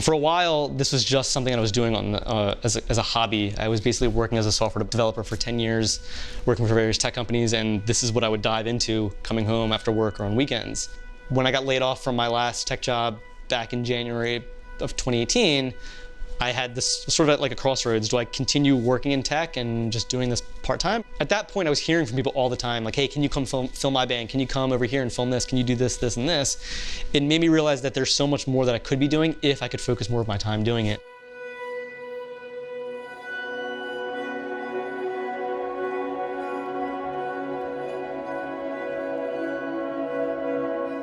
For a while, this was just something I was doing on as a hobby. I was basically working as a software developer for 10 years, working for various tech companies, and this is what I would dive into coming home after work or on weekends. When I got laid off from my last tech job back in January of 2018, I had this sort of like a crossroads. Do I continue working in tech and just doing this part-time? At that point, I was hearing from people all the time, like, hey, can you come film my band? Can you come over here and film this? Can you do this, this, and this? It made me realize that there's so much more that I could be doing if I could focus more of my time doing it.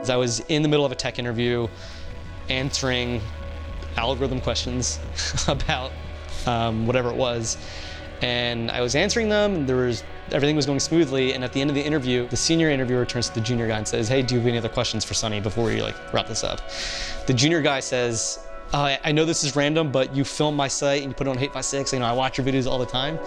As I was in the middle of a tech interview, answering algorithm questions about whatever it was, and I was answering them, and everything was going smoothly, and at the end of the interview, the senior interviewer turns to the junior guy and says, hey, do you have any other questions for Sonny before we wrap this up? The junior guy says, I know this is random, but you film my site and you put it on Hate5Six, I watch your videos all the time.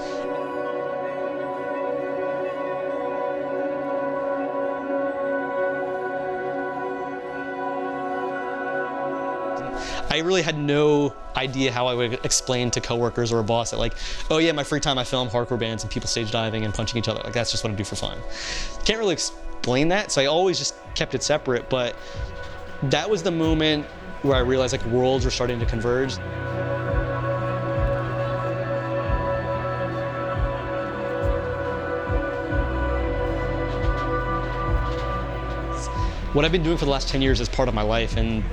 I really had no idea how I would explain to coworkers or a boss that oh yeah, my free time I film hardcore bands and people stage diving and punching each other. That's just what I do for fun. Can't really explain that, so I always just kept it separate, but that was the moment where I realized worlds were starting to converge. What I've been doing for the last 10 years is part of my life, and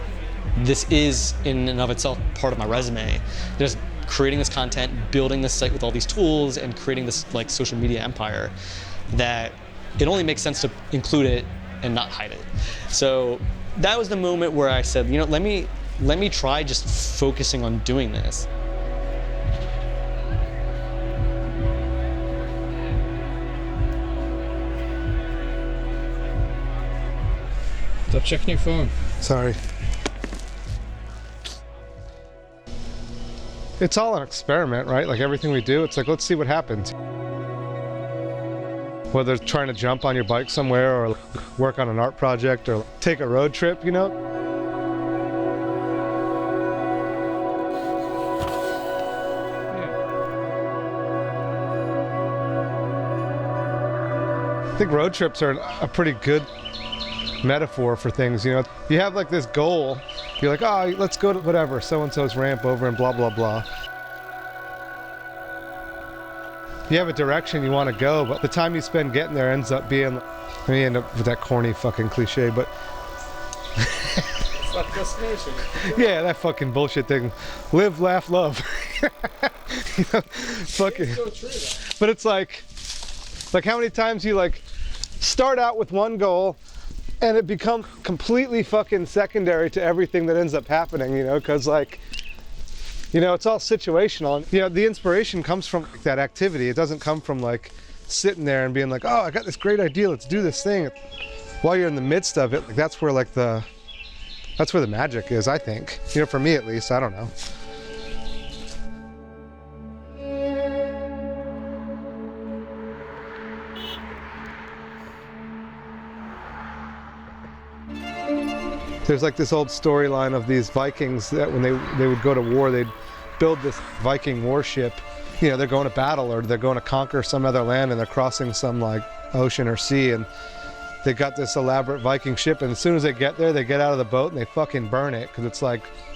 this is, in and of itself, part of my resume. Just creating this content, building this site with all these tools, and creating this social media empire, that it only makes sense to include it and not hide it. So that was the moment where I said, let me try just focusing on doing this. Stop checking your phone. Sorry. It's all an experiment, right? Like everything we do, it's let's see what happens. Whether it's trying to jump on your bike somewhere or work on an art project or take a road trip, I think road trips are a pretty good metaphor for things. You have this goal, you're oh, let's go to whatever so-and-so's ramp over and blah blah blah. You have a direction you want to go, but the time you spend getting there ends up being, we end up with that corny fucking cliche, but it's not destination. Yeah, that fucking bullshit thing, live, laugh, love. Fucking, it's so true, though. But it's like how many times you start out with one goal and it becomes completely fucking secondary to everything that ends up happening, because it's all situational. And, the inspiration comes from that activity. It doesn't come from sitting there and being oh, I got this great idea, let's do this thing. While you're in the midst of it, that's where that's where the magic is, I think. For me at least, I don't know. There's this old storyline of these Vikings that when they would go to war, they'd build this Viking warship. They're going to battle or they're going to conquer some other land and they're crossing some ocean or sea, and they got this elaborate Viking ship, and as soon as they get there, they get out of the boat and they fucking burn it, because it's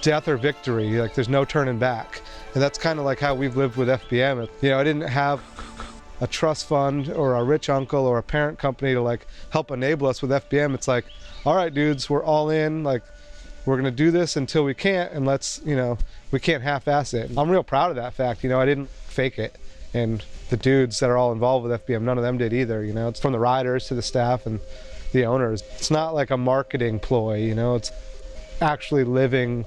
death or victory. There's no turning back. And that's kind of how we've lived with FBM. I didn't have a trust fund or a rich uncle or a parent company to help enable us with FBM. It's all right, dudes, we're all in. We're gonna do this until we can't, and let's, we can't half-ass it. I'm real proud of that fact. I didn't fake it, and the dudes that are all involved with FBM, none of them did either. It's from the riders to the staff and the owners. It's not like a marketing ploy. It's actually living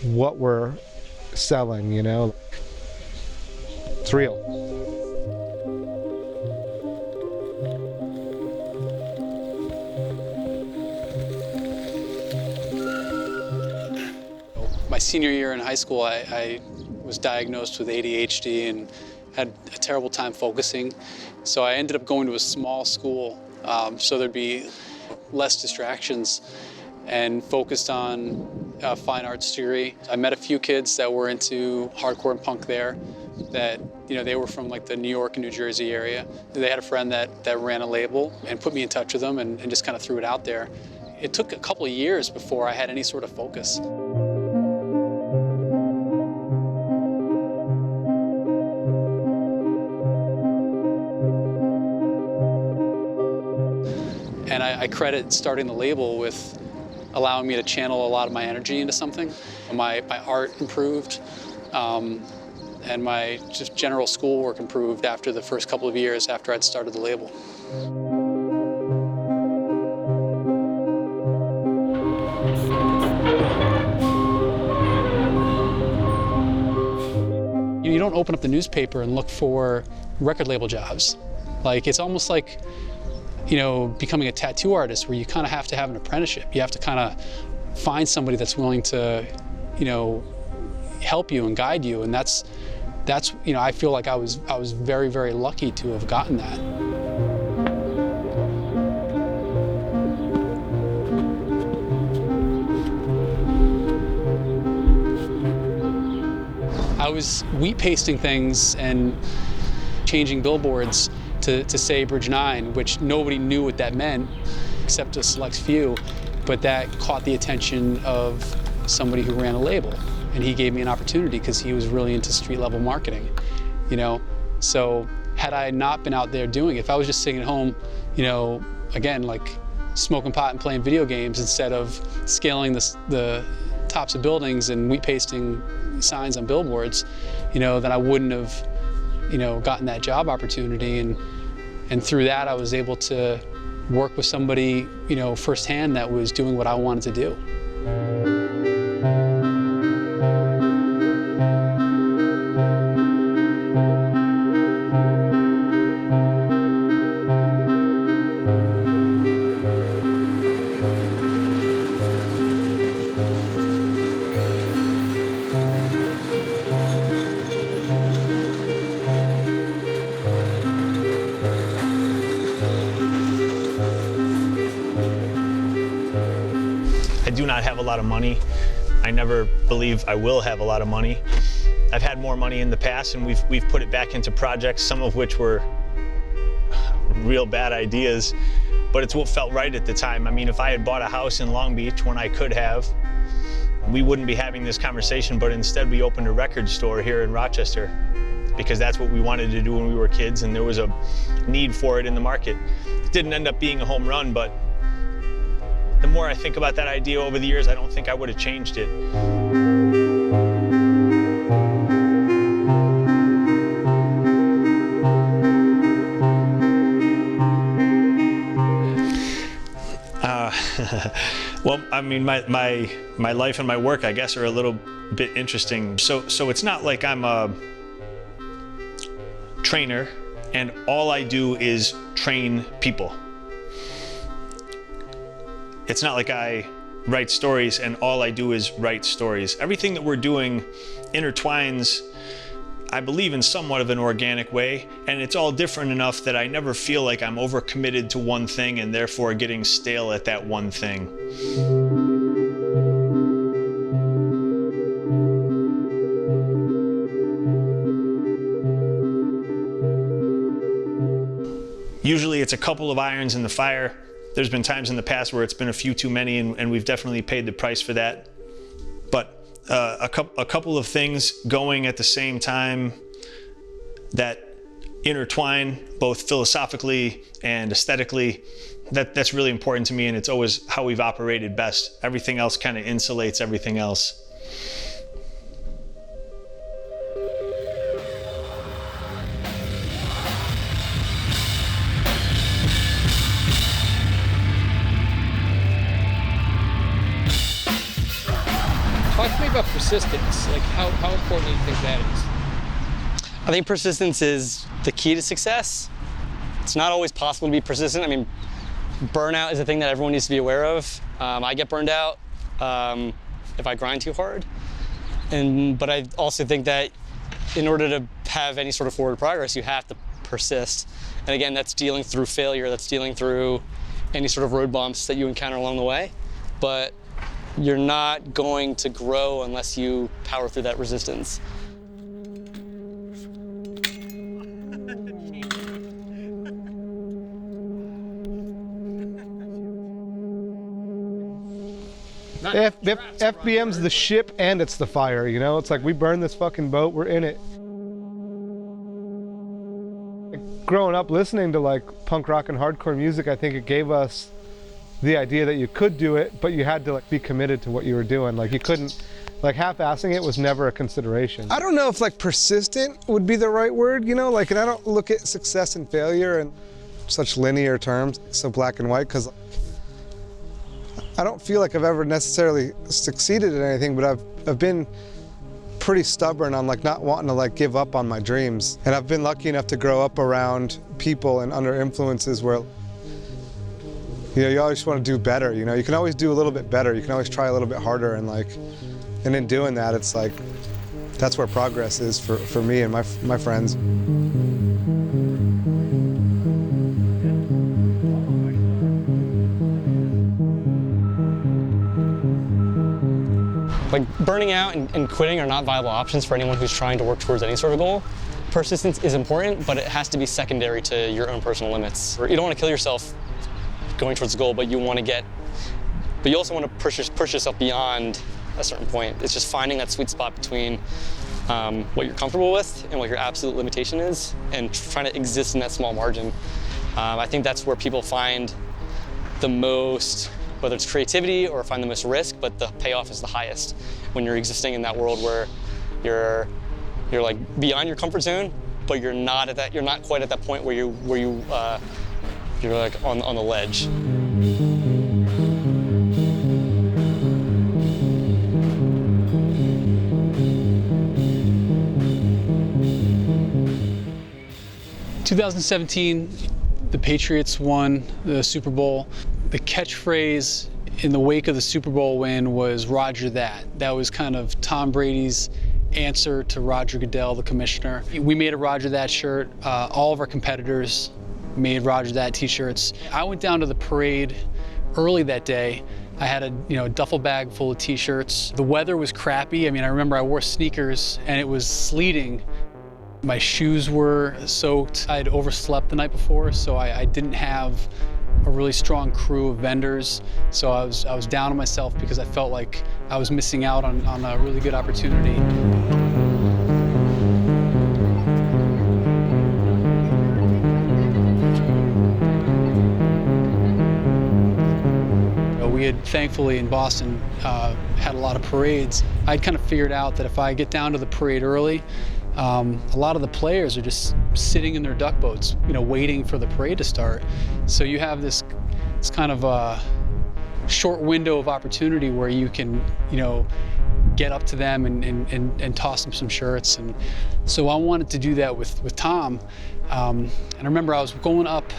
what we're selling. It's real. My senior year in high school, I was diagnosed with ADHD and had a terrible time focusing. So I ended up going to a small school, so there'd be less distractions, and focused on a fine arts degree. I met a few kids that were into hardcore and punk there that, you know, they were from like the New York and New Jersey area. They had a friend that ran a label and put me in touch with them and just kind of threw it out there. It took a couple of years before I had any sort of focus. And I credit starting the label with allowing me to channel a lot of my energy into something. My art improved, and my just general schoolwork improved after the first couple of years after I'd started the label. You don't open up the newspaper and look for record label jobs. Like, it's almost like, you know, becoming a tattoo artist where you kind of have to have an apprenticeship. You have to kind of find somebody that's willing to, you know, help you and guide you. And that's, you know, I feel like I was very, very lucky to have gotten that. I was wheat pasting things and changing billboards to say Bridge 9, which nobody knew what that meant except a select few, but that caught the attention of somebody who ran a label. And he gave me an opportunity because he was really into street level marketing, you know? So had I not been out there doing it, if I was just sitting at home, you know, again, like smoking pot and playing video games instead of scaling the tops of buildings and wheat pasting signs on billboards, you know, then I wouldn't have, you know, gotten that job opportunity. And through that, I was able to work with somebody, you know, firsthand that was doing what I wanted to do. I do not have a lot of money. I never believe I will have a lot of money. I've had more money in the past, and we've put it back into projects, some of which were real bad ideas, but it's what felt right at the time. I mean, if I had bought a house in Long Beach when I could have, we wouldn't be having this conversation, but instead we opened a record store here in Rochester because that's what we wanted to do when we were kids, and there was a need for it in the market. It didn't end up being a home run, but the more I think about that idea over the years, I don't think I would have changed it. Well, I mean, my life and my work, I guess, are a little bit interesting. So it's not like I'm a trainer and all I do is train people. It's not like I write stories and all I do is write stories. Everything that we're doing intertwines, I believe, in somewhat of an organic way, and it's all different enough that I never feel like I'm overcommitted to one thing and therefore getting stale at that one thing. Usually it's a couple of irons in the fire. There's been times in the past where it's been a few too many, and we've definitely paid the price for that. But a couple of things going at the same time that intertwine both philosophically and aesthetically, that's really important to me, and it's always how we've operated best. Everything else kind of insulates everything else. Talk to me about persistence. Like, how important do you think that is? I think persistence is the key to success. It's not always possible to be persistent. I mean, burnout is a thing that everyone needs to be aware of. I get burned out if I grind too hard. But I also think that in order to have any sort of forward progress, you have to persist. And again, that's dealing through failure. That's dealing through any sort of road bumps that you encounter along the way. But you're not going to grow unless you power through that resistance. FBM's the ship and it's the fire, you know? It's like, we burn this fucking boat, we're in it. Like, growing up listening to like punk rock and hardcore music, I think it gave us the idea that you could do it, but you had to like be committed to what you were doing. Like, you couldn't, like, half-assing it was never a consideration. I don't know if like persistent would be the right word, you know? Like, and I don't look at success and failure in such linear terms, so black and white, because I don't feel like I've ever necessarily succeeded in anything, but I've been pretty stubborn on like not wanting to like give up on my dreams. And I've been lucky enough to grow up around people and under influences where, you know, you always want to do better, you know? You can always do a little bit better. You can always try a little bit harder, and like, and in doing that, it's like, that's where progress is for me and my friends. Like, burning out and quitting are not viable options for anyone who's trying to work towards any sort of goal. Persistence is important, but it has to be secondary to your own personal limits. You don't want to kill yourself going towards the goal, but you also want to push yourself beyond a certain point. It's just finding that sweet spot between what you're comfortable with and what your absolute limitation is, and trying to exist in that small margin. I think that's where people find the most, whether it's creativity or find the most risk, but the payoff is the highest when you're existing in that world where you're like beyond your comfort zone, but you're not quite at that point where you're like on the ledge. In 2017, the Patriots won the Super Bowl. The catchphrase in the wake of the Super Bowl win was "Roger that." That was kind of Tom Brady's answer to Roger Goodell, the commissioner. We made a Roger that shirt. All of our competitors made Roger that t-shirts. I went down to the parade early that day. I had a duffel bag full of t-shirts. The weather was crappy. I mean, I remember I wore sneakers and it was sleeting. My shoes were soaked. I had overslept the night before, so I didn't have a really strong crew of vendors. So I was down on myself because I felt like I was missing out on a really good opportunity. We had, thankfully, in Boston, had a lot of parades. I'd kind of figured out that if I get down to the parade early, a lot of the players are just sitting in their duck boats, waiting for the parade to start. So you have this kind of a short window of opportunity where you can, get up to them and toss them some shirts. And so I wanted to do that with Tom. And I remember I was going up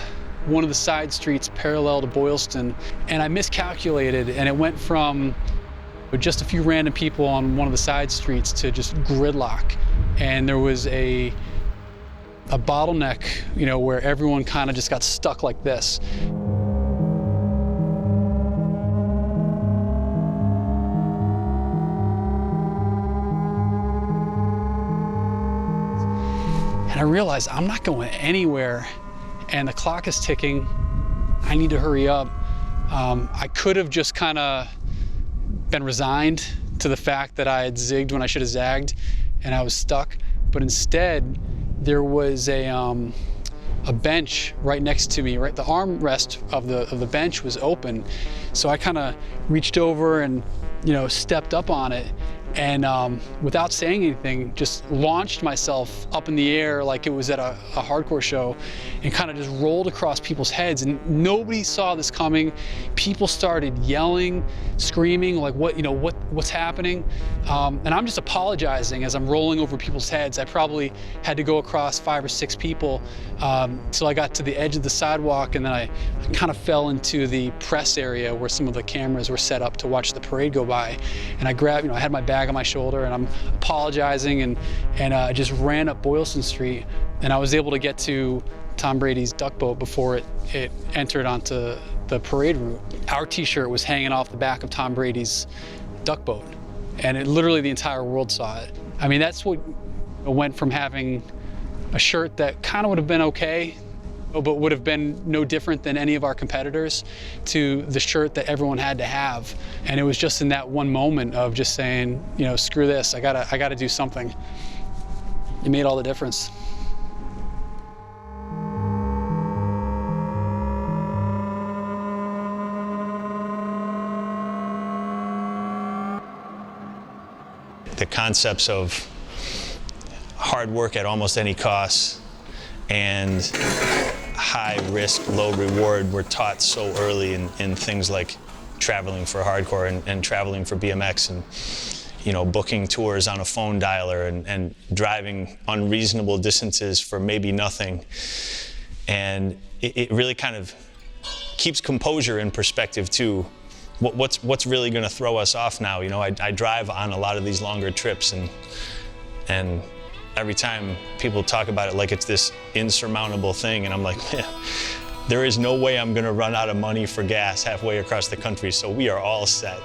one of the side streets parallel to Boylston, and I miscalculated, and it went from just a few random people on one of the side streets to just gridlock. And there was a bottleneck, where everyone kind of just got stuck like this. And I realized I'm not going anywhere, and the clock is ticking. I need to hurry up. I could have just kind of been resigned to the fact that I had zigged when I should have zagged, and I was stuck. But instead, there was a bench right next to me. Right, the armrest of the bench was open, so I kind of reached over and stepped up on it, and without saying anything, just launched myself up in the air like it was at a hardcore show, and kind of just rolled across people's heads. And nobody saw this coming. People started yelling, screaming, like what's happening? And I'm just apologizing as I'm rolling over people's heads. I probably had to go across 5 or 6 people till I got to the edge of the sidewalk, and then I kind of fell into the press area where some of the cameras were set up to watch the parade go by. And I grabbed, I had my bag on my shoulder, and I'm apologizing, and I just ran up Boylston Street, and I was able to get to Tom Brady's duck boat before it entered onto the parade route. our t-shirt was hanging off the back of Tom Brady's duck boat, and literally the entire world saw it. I mean, that's what went from having a shirt that kind of would have been okay, but would have been no different than any of our competitors, to the shirt that everyone had to have. And it was just in that one moment of just saying, you know, screw this, I gotta do something. It made all the difference. The concepts of hard work at almost any cost and high risk, low reward were taught so early in things like traveling for hardcore and traveling for BMX, and you know, booking tours on a phone dialer and driving unreasonable distances for maybe nothing. And it really kind of keeps composure in perspective too. What's really going to throw us off now? You know, I drive on a lot of these longer trips, and every time people talk about it like it's this insurmountable thing, and I'm like, man, there is no way I'm going to run out of money for gas halfway across the country, so we are all set.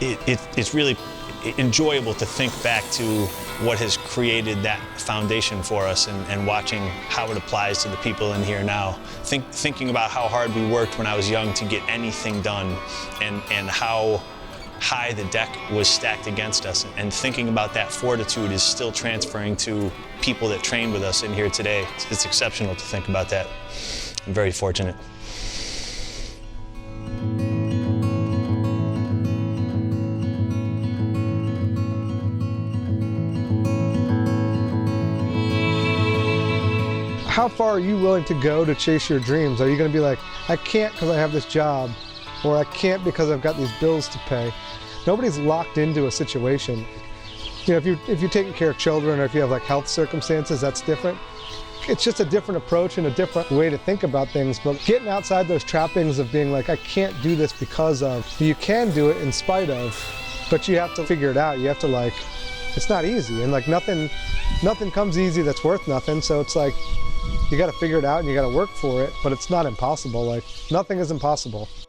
It's really enjoyable to think back to what has created that foundation for us, and watching how it applies to the people in here now. Thinking about how hard we worked when I was young to get anything done, and how high the deck was stacked against us, and thinking about that fortitude is still transferring to people that train with us in here today. It's exceptional to think about that. I'm very fortunate. How far are you willing to go to chase your dreams? Are you going to be like, I can't because I have this job, or I can't because I've got these bills to pay? Nobody's locked into a situation. You know, if you're taking care of children, or if you have like health circumstances, that's different. It's just a different approach and a different way to think about things. But getting outside those trappings of being like, I can't do this because of, you can do it in spite of, but you have to figure it out. You have to, like, it's not easy, and like nothing comes easy that's worth nothing. So it's like, you got to figure it out and you got to work for it, but it's not impossible. Like, nothing is impossible.